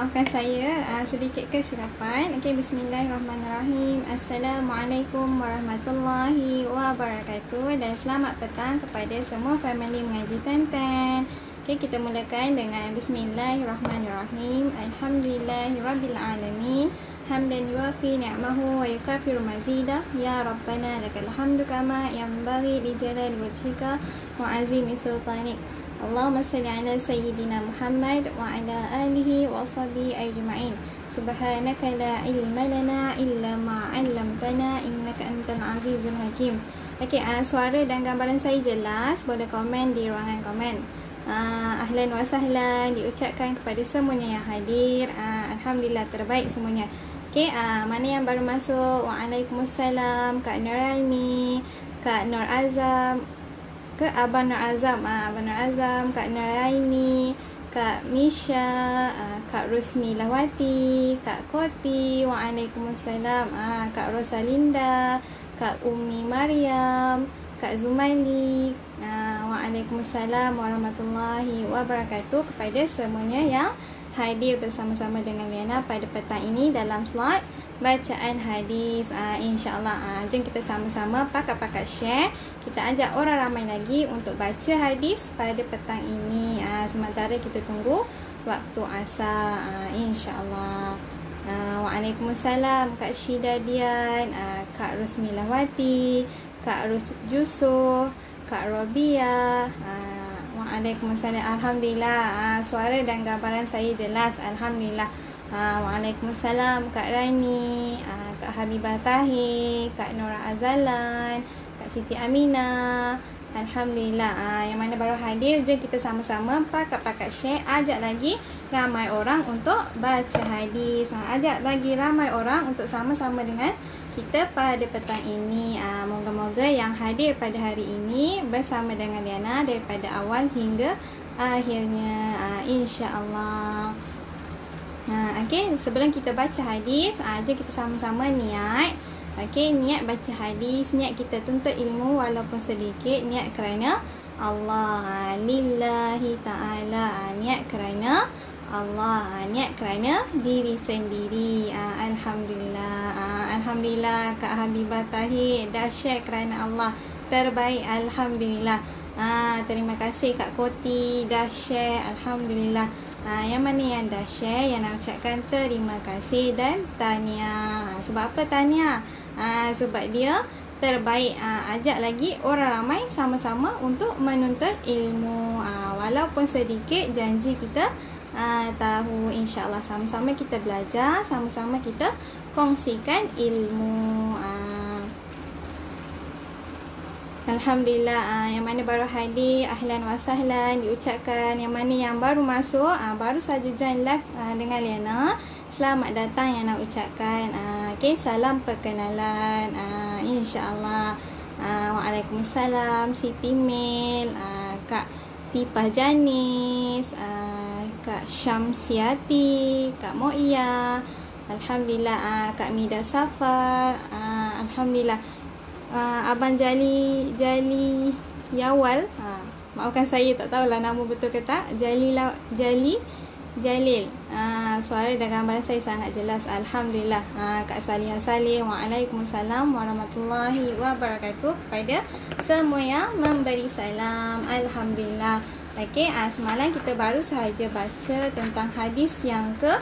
maafkan saya sedikit kesilapan. Okey, bismillahirrahmanirrahim. Assalamualaikum warahmatullahi wabarakatuh dan selamat petang kepada semua family mengaji Tantan. Okey, kita mulakan dengan bismillahirrahmanirrahim. Alhamdulillahirabbil alamin. Hamdan yuafi ni'mahu wa yukafiru mazidah. Ya Rabbana lakal hamdu kama yanbaghi li jalali wajhika wa azimi sultanik. Allahumma salli ala sayyidina Muhammad wa ala alihi wa sahbihi ajma'in. Subhanaka la ilma lana illa ma 'allamtana innaka antal azizul hakim. Okey, suara dan gambaran saya jelas. Boleh komen di ruangan komen. Ahlan wa sahlan diucapkan kepada semuanya yang hadir. Alhamdulillah terbaik semuanya. Okey, mana yang baru masuk? Waalaikumsalam Kak Nuraini, Kak Nur Azam, ke Abang Nur Azam, Abang Nur Azam, Kak Nuraini, Kak Misha, Kak Rusmi Lawati, Kak Koti, Waalaikumsalam, Kak Rosalinda, Kak Umi Mariam, Kak Zumali, Waalaikumsalam warahmatullahi wabarakatuh kepada semuanya yang hadir bersama-sama dengan Liana pada petang ini dalam slot bacaan hadis. InsyaAllah jom kita sama-sama pakat-pakat share. Kita ajak orang ramai lagi untuk baca hadis pada petang ini. Sementara kita tunggu waktu asar. InsyaAllah. Waalaikumsalam Kak Syida Dian, Kak Rusmi Lawati, Kak Rus Jusuh, Kak Robia. Waalaikumsalam. Alhamdulillah, suara dan gambaran saya jelas. Alhamdulillah. Waalaikumsalam Kak Rani, Kak Habibah Tahir, Kak Nora Azalan, Kak Siti Aminah. Alhamdulillah. Yang mana baru hadir, jom kita sama-sama pakat-pakat share. Ajak lagi ramai orang untuk baca hadis. Ajak lagi ramai orang untuk sama-sama dengan kita pada petang ini. Moga-moga yang hadir pada hari ini bersama dengan Liana daripada awal hingga akhirnya. InsyaAllah. Okey, sebelum kita baca hadis, jom kita sama-sama niat. Okey, niat baca hadis, niat kita tuntut ilmu walaupun sedikit, niat kerana Allah, lillahi ta'ala, niat kerana Allah, niat kerana diri sendiri. Alhamdulillah. Alhamdulillah Kak Habibah Tahir dah share kerana Allah, terbaik. Alhamdulillah. Terima kasih Kak Koti dah share. Alhamdulillah. Yang mana yang dah share, yang nak ucapkan terima kasih dan tahniah. Sebab apa tahniah? Sebab dia terbaik. Ajak lagi orang ramai sama-sama untuk menuntut ilmu. Walaupun sedikit, janji kita tahu. InsyaAllah sama-sama kita belajar, sama-sama kita kongsikan ilmu. Alhamdulillah. Yang mana baru hadir, ahlan wa sahlan diucapkan. Yang mana yang baru masuk, baru saja join live dengan Liana, selamat datang yang nak ucapkan. Okay, salam perkenalan. InsyaAllah. Waalaikumsalam Siti Mel, Kak Tipah Janis, Kak Syamsiati, Kak Moia. Alhamdulillah. Kak Mida Safar. Alhamdulillah. Abang Jali Yawal. Maafkan saya tak tahulah nama betul ke tak. Jalil. Suara dan gambaran saya sangat jelas. Alhamdulillah. Kak Salihah Salih. Waalaikumsalam warahmatullahi wabarakatuh kepada semua yang memberi salam. Alhamdulillah. Okey, semalam kita baru sahaja baca tentang hadis yang ke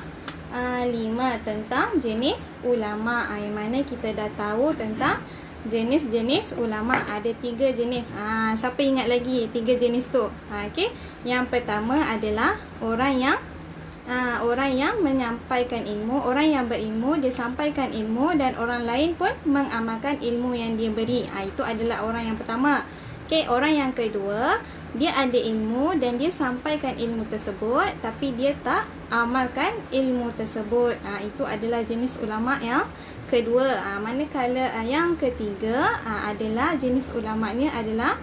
5 tentang jenis ulama. Yang mana kita dah tahu tentang jenis-jenis ulama. Ada 3 jenis. Siapa ingat lagi 3 jenis tu? Okey. Yang pertama adalah orang yang menyampaikan ilmu, orang yang berilmu, dia sampaikan ilmu dan orang lain pun mengamalkan ilmu yang dia beri. Itu adalah orang yang pertama. Okey, orang yang kedua, dia ada ilmu dan dia sampaikan ilmu tersebut tapi dia tak amalkan ilmu tersebut. Itu adalah jenis ulama yang kedua. Manakala yang ketiga adalah jenis ulamanya adalah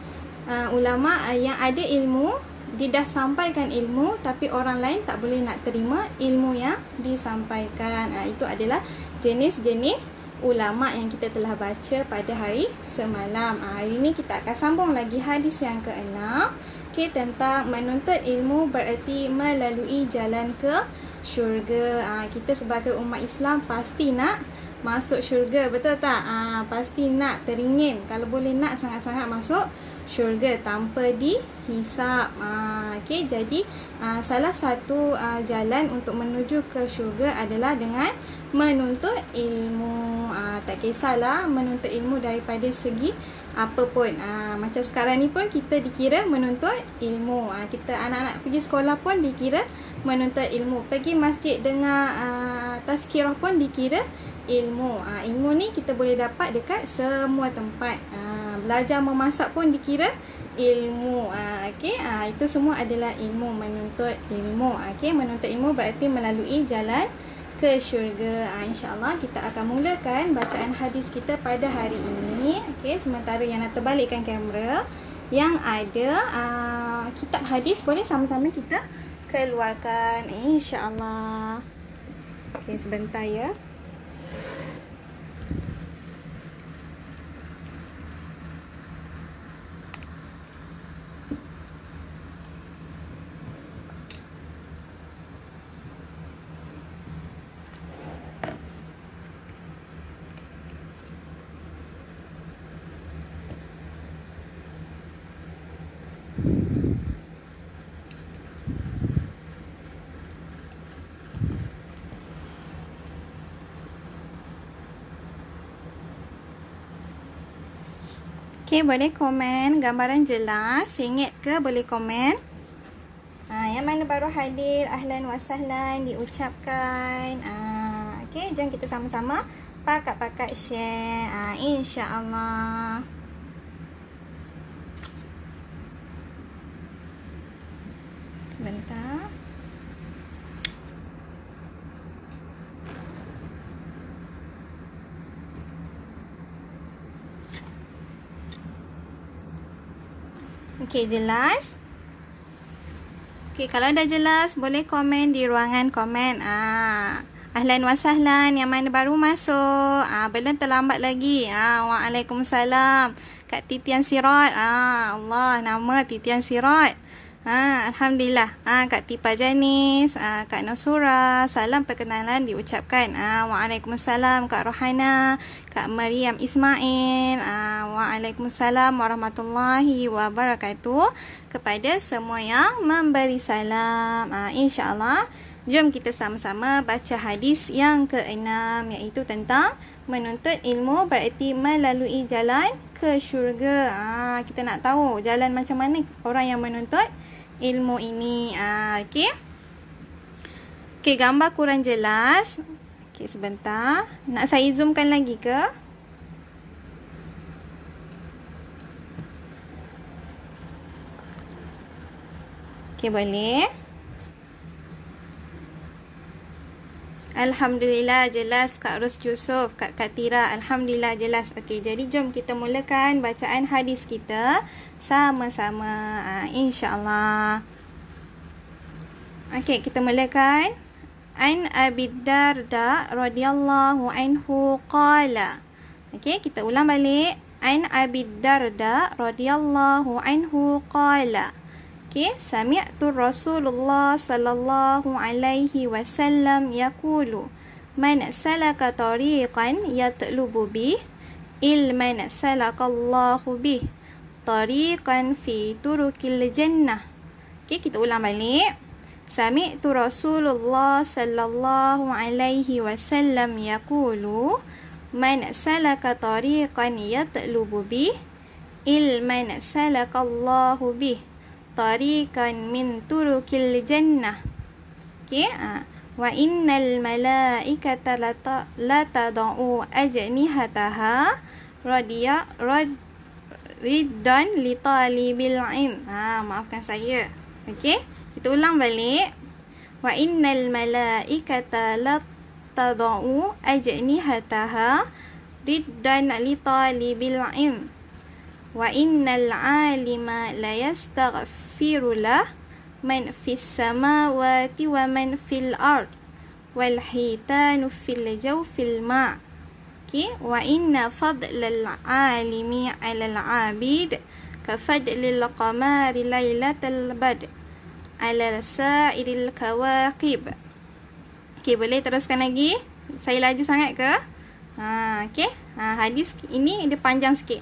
ulama yang ada ilmu, dia dah sampaikan ilmu tapi orang lain tak boleh nak terima ilmu yang disampaikan. Itu adalah jenis-jenis ulama yang kita telah baca pada hari semalam. Hari ini kita akan sambung lagi hadis yang ke-6. Okey, tentang menuntut ilmu bererti melalui jalan syurga. Kita sebagai umat Islam pasti nak masuk syurga, betul tak? Pasti nak, teringin kalau boleh nak sangat-sangat masuk syurga tanpa dihisap. Okey, jadi salah satu jalan untuk menuju ke syurga adalah dengan menuntut ilmu. Tak kisahlah menuntut ilmu daripada segi apa pun. Macam sekarang ni pun kita dikira menuntut ilmu. Kita anak-anak pergi sekolah pun dikira menuntut ilmu. Pergi masjid dengar tazkirah pun dikira ilmu. Ilmu ni kita boleh dapat dekat semua tempat. Belajar memasak pun dikira ilmu. Okey, itu semua adalah ilmu, menuntut ilmu. Okey, menuntut ilmu berarti melalui jalan ke syurga. InsyaAllah kita akan mulakan bacaan hadis kita pada hari ini. Okey, sementara yang nak terbalikkan kamera, yang ada kitab hadis boleh sama-sama kita keluarkan, InsyaAllah. Okey, sebentar ya. Okey, boleh komen gambaran jelas, singit ke boleh komen. Yang mana baru hadir, ahlan wa sahlan diucapkan. Okey, jom kita sama-sama pakat-pakat share, insya-Allah. Sebentar. Okey, jelas? Okey, kalau dah jelas boleh komen di ruangan komen. Ahlan wa sahlan yang mana baru masuk. Belum terlambat lagi. Waalaikumsalam. Kak Titian Sirat. Allah, nama Titian Sirat. Alhamdulillah. Kak Tipa Janis, Kak Nusura, salam perkenalan diucapkan. Waalaikumsalam Kak Rohana, Kak Maryam Ismail. Waalaikumsalam warahmatullahi wabarakatuh kepada semua yang memberi salam. InsyaAllah, jom kita sama-sama baca hadis yang ke-6, iaitu tentang menuntut ilmu berarti melalui jalan ke syurga. Kita nak tahu jalan macam mana orang yang menuntut ilmu ini. Okey. Okey, gambar kurang jelas. Okey, sebentar. Nak saya zoomkan lagi ke? Okey, boleh. Alhamdulillah jelas Kak Ros Yusof, Kak Katira. Alhamdulillah jelas. Okey, jadi jom kita mulakan bacaan hadis kita sama-sama, insya-Allah. Okey, kita mulakan. An Abi Darda radhiyallahu anhu qala. Okey, kita ulang balik. An Abi Darda radhiyallahu anhu qala. Okey, sami'tu Rasulullah sallallahu alaihi wasallam yaqulu man salaka tariqan yatlubu bih ilman salakallahu bih tariqan fi turukil jannah. Okey, kita ulang balik. Sami'tu Rasulullah sallallahu alaihi wasallam yaqulu man salaka tariqan yatlubu bih ilman salakallahu bih tariqan min turukil jannah. Okey, wa innal malaikata la tad'u ajnihataha riddan li talibil ilm. Maafkan saya. Okey, kita ulang balik. Wa innal malaikata la tad'u ajnihataha riddan li talibil ilm. Wa innal alima la yastaghfiru lah man fis samawati wa man fil ard wal hitanu fil jawfil ma'. Okey, wa inna fadlal alimi 'alal 'abid ka fadlil qamari lailatal badr 'ala sa'iril kawakib. Okey, boleh teruskan lagi? Saya laju sangat ke? Okey. Hadis ini dia panjang sikit.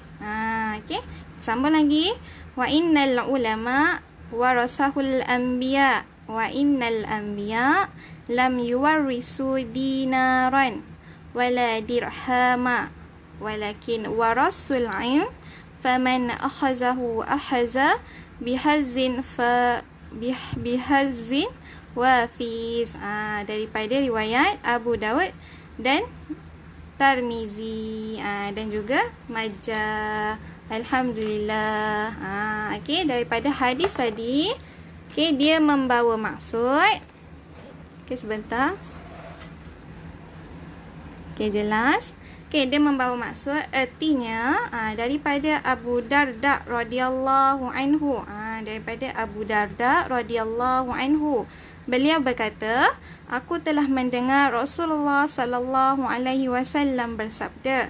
Okey. Sambung lagi. Wa innal ulama warasahul anbiya wa innal anbiya lam yuwarrisu dinaran wala dirhama walakin warasul ilm faman akhazahu ahaza bihazin bihazin wafiz. Daripada riwayat Abu Daud dan Tirmizi dan juga Majah. Alhamdulillah. Okey, daripada hadis tadi, okey, dia membawa maksud. Okey, sebentar. Okey, jelas. Okey, dia membawa maksud, artinya daripada Abu Darda radhiyallahu anhu. Daripada Abu Darda radhiyallahu anhu. Beliau berkata, aku telah mendengar Rasulullah sallallahu alaihi wasallam bersabda.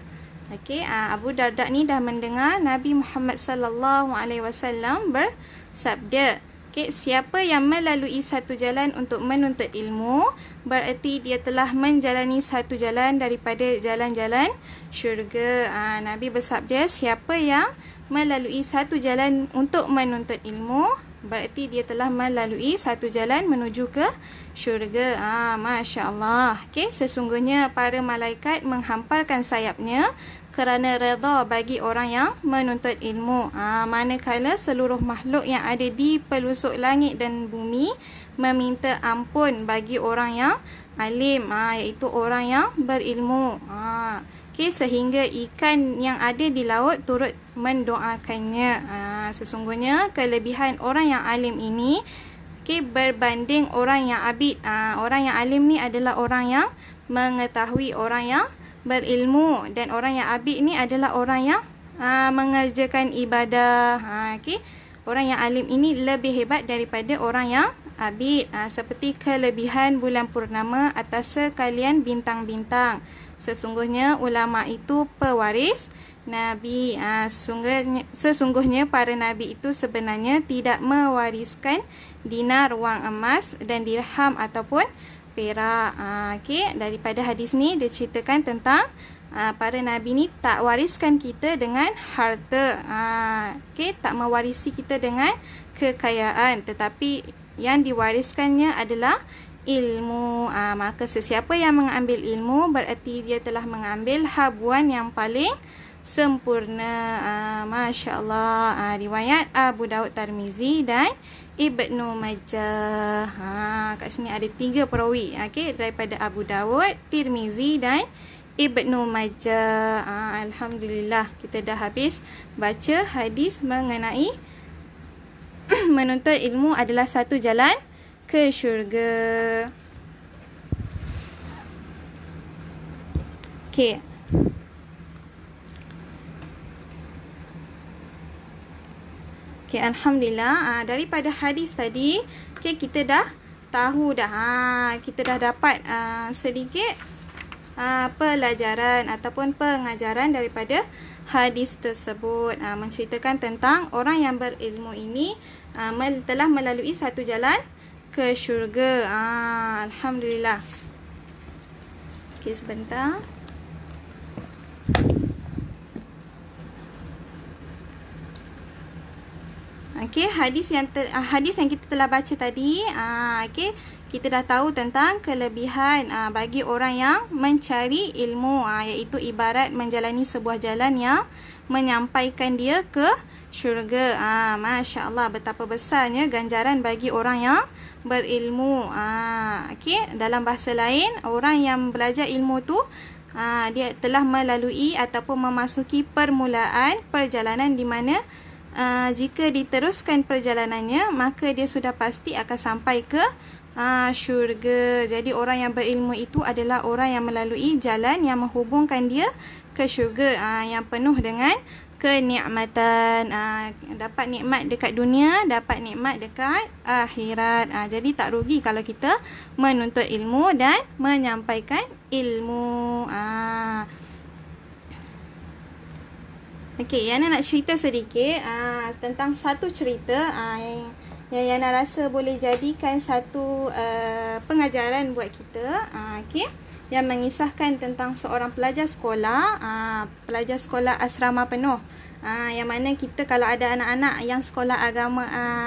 Okey, Abu Darda ni dah mendengar Nabi Muhammad sallallahu alaihi wasallam bersabda. Okey, siapa yang melalui satu jalan untuk menuntut ilmu, bererti dia telah menjalani satu jalan daripada jalan-jalan syurga. Nabi bersabda, siapa yang melalui satu jalan untuk menuntut ilmu, berarti dia telah melalui satu jalan menuju ke syurga. Masya Allah. Okay, sesungguhnya para malaikat menghamparkan sayapnya kerana redha bagi orang yang menuntut ilmu. Manakala seluruh makhluk yang ada di pelusuk langit dan bumi meminta ampun bagi orang yang alim, iaitu orang yang berilmu. Okay, sehingga ikan yang ada di laut turut mendoakannya. Sesungguhnya kelebihan orang yang alim ini, okay, berbanding orang yang abid. Orang yang alim ni adalah orang yang mengetahui, orang yang berilmu, dan orang yang abid ni adalah orang yang mengerjakan ibadah. Okay, orang yang alim ini lebih hebat daripada orang yang abid. Seperti kelebihan bulan purnama atas sekalian bintang-bintang. Sesungguhnya ulama itu pewaris Nabi. Sesungguhnya para Nabi itu sebenarnya tidak mewariskan dinar, wang emas, dan dirham ataupun perak. Okay, daripada hadis ni dia ceritakan tentang para Nabi ni tak wariskan kita dengan harta. Okay, tak mewarisi kita dengan kekayaan, tetapi yang diwariskannya adalah ilmu. Maka sesiapa yang mengambil ilmu berarti dia telah mengambil habuan yang paling sempurna. Masya Allah. Riwayat Abu Daud, Tirmizi dan Ibnu Majah. Kat sini ada 3 perawi. Okay, daripada Abu Daud, Tirmizi dan Ibnu Majah. Alhamdulillah, kita dah habis baca hadis mengenai menuntut ilmu adalah satu jalan ke syurga. Okey. Okey, alhamdulillah. Daripada hadis tadi, okey, kita dah tahu dah. Kita dah dapat sedikit pelajaran ataupun pengajaran daripada hadis tersebut. Menceritakan tentang orang yang berilmu ini telah melalui satu jalan ke syurga. Alhamdulillah. Okey, sebentar. Okey, hadis yang kita telah baca tadi, okey, kita dah tahu tentang kelebihan bagi orang yang mencari ilmu, iaitu ibarat menjalani sebuah jalan yang menyampaikan dia ke syurga. Masya Allah, betapa besarnya ganjaran bagi orang yang berilmu. Okey, dalam bahasa lain, orang yang belajar ilmu tu dia telah melalui ataupun memasuki permulaan perjalanan di mana jika diteruskan perjalanannya, maka dia sudah pasti akan sampai ke syurga. Jadi orang yang berilmu itu adalah orang yang melalui jalan yang menghubungkan dia ke syurga, yang penuh dengan kenikmatan. Dapat nikmat dekat dunia, dapat nikmat dekat akhirat. Jadi tak rugi kalau kita menuntut ilmu dan menyampaikan ilmu. Okey, Yana nak cerita sedikit tentang satu cerita yang Yana rasa boleh jadikan satu pengajaran buat kita. Okey, yang mengisahkan tentang seorang pelajar sekolah, pelajar sekolah asrama penuh. Yang mana kita kalau ada anak-anak yang sekolah agama,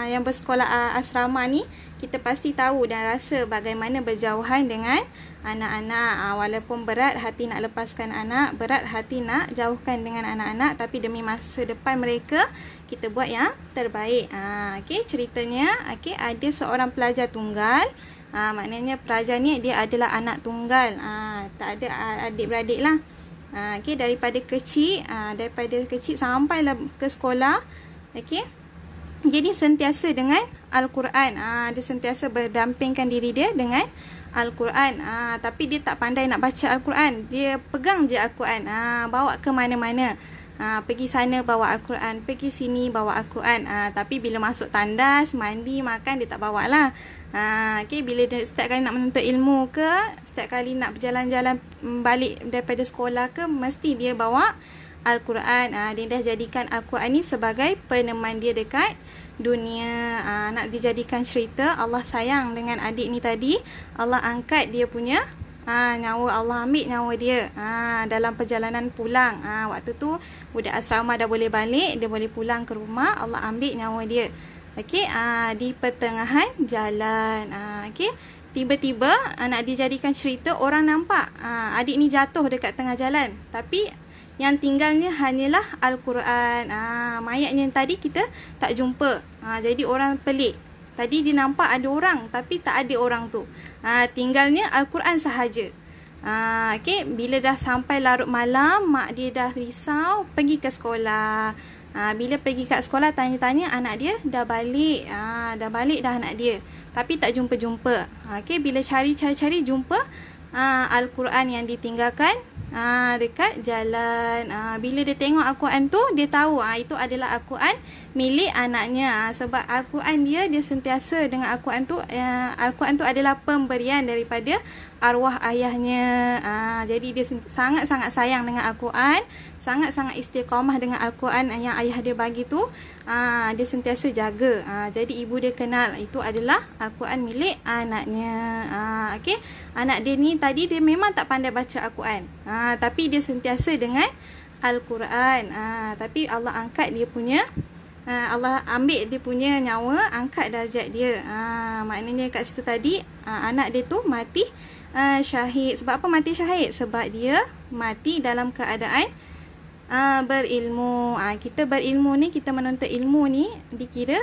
yang bersekolah asrama ni, kita pasti tahu dan rasa bagaimana berjauhan dengan anak-anak. Walaupun berat hati nak lepaskan anak, berat hati nak jauhkan dengan anak-anak, tapi demi masa depan mereka, kita buat yang terbaik. Okey, ceritanya, okey, ada seorang pelajar tunggal. Maknanya pelajar ni dia adalah anak tunggal. Tak ada adik-beradik lah. Okey, daripada kecil sampailah ke sekolah. Okey, jadi sentiasa dengan Al-Quran. Dia sentiasa berdampingkan diri dia dengan Al-Quran. Tapi dia tak pandai nak baca Al-Quran. Dia pegang je Al-Quran. Bawa ke mana-mana. Pergi sana bawa Al-Quran, pergi sini bawa Al-Quran. Tapi bila masuk tandas, mandi, makan, dia tak bawa lah. Okay, bila dia setiap kali nak menuntut ilmu ke, setiap kali nak berjalan-jalan balik daripada sekolah ke, mesti dia bawa Al-Quran. Dia dah jadikan Al-Quran ni sebagai peneman dia dekat dunia. Nak dijadikan cerita, Allah sayang dengan adik ni tadi. Allah angkat dia punya nyawa, Allah ambil nyawa dia dalam perjalanan pulang. Waktu tu budak asrama dah boleh balik, dia boleh pulang ke rumah, Allah ambil nyawa dia. Okey, di pertengahan jalan, okey, tiba-tiba nak dijadikan cerita, orang nampak adik ni jatuh dekat tengah jalan, tapi yang tinggalnya hanyalah Al-Quran. Mayatnya yang tadi kita tak jumpa. Jadi orang pelik. Tadi dia nampak ada orang, tapi tak ada orang tu. Tinggalnya Al-Quran sahaja. Okay, bila dah sampai larut malam, mak dia dah risau, pergi ke sekolah. Bila pergi kat sekolah, tanya-tanya, anak dia dah balik. Dah balik dah anak dia. Tapi tak jumpa-jumpa. Okay, bila cari-cari jumpa Al-Quran yang ditinggalkan dekat jalan. Bila dia tengok Al-Quran tu, dia tahu itu adalah Al-Quran milik anaknya. Sebab Al-Quran dia sentiasa dengan Al-Quran tu. Al-Quran tu adalah pemberian daripada arwah ayahnya. Jadi dia sangat-sangat sayang dengan Al-Quran, sangat-sangat istiqamah dengan Al-Quran yang ayah dia bagi tu. Dia sentiasa jaga. Jadi ibu dia kenal itu adalah Al-Quran milik anaknya. Okay, anak dia ni tadi dia memang tak pandai baca Al-Quran, tapi dia sentiasa dengan Al-Quran. Tapi Allah angkat dia punya, Allah ambil dia punya nyawa, angkat darjat dia. Maknanya kat situ tadi anak dia tu mati syahid. Sebab apa mati syahid? Sebab dia mati dalam keadaan berilmu. Kita berilmu ni, kita menuntut ilmu ni dikira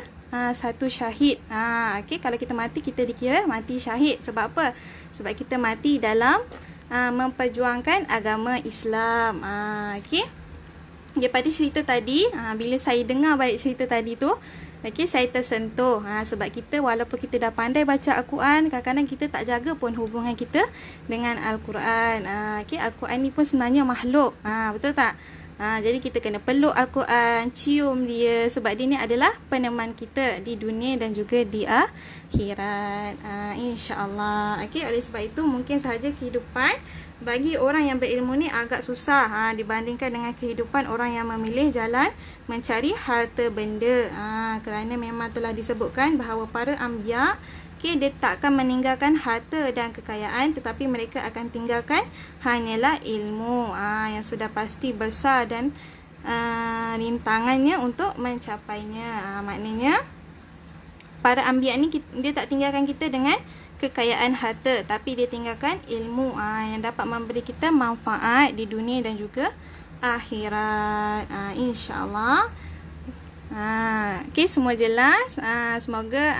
satu syahid. Okay, kalau kita mati, kita dikira mati syahid. Sebab apa? Sebab kita mati dalam memperjuangkan agama Islam. Okay, daripada cerita tadi, bila saya dengar balik cerita tadi tu, okay, saya tersentuh. Sebab kita walaupun kita dah pandai baca Al-Quran, kadang-kadang kita tak jaga pun hubungan kita dengan Al-Quran. Okay, Al-Quran ni pun sebenarnya makhluk. Betul tak? Jadi kita kena peluk Al-Quran, cium dia, sebab dia ni adalah peneman kita di dunia dan juga di akhirat. InsyaAllah. Okay, oleh sebab itu mungkin sahaja kehidupan bagi orang yang berilmu ni agak susah dibandingkan dengan kehidupan orang yang memilih jalan mencari harta benda. Kerana memang telah disebutkan bahawa para anbiya, okay, dia tak akan meninggalkan harta dan kekayaan, tetapi mereka akan tinggalkan hanyalah ilmu yang sudah pasti besar dan rintangannya untuk mencapainya. Maknanya para anbiya ni dia tak tinggalkan kita dengan kekayaan harta, tapi dia tinggalkan ilmu yang dapat memberi kita manfaat di dunia dan juga akhirat. InsyaAllah. Okay, semua jelas. Semoga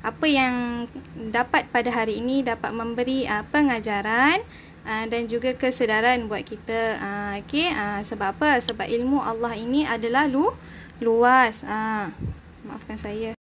apa yang dapat pada hari ini dapat memberi pengajaran dan juga kesedaran buat kita. Okay, sebab apa? Sebab ilmu Allah ini adalah luas. Maafkan saya.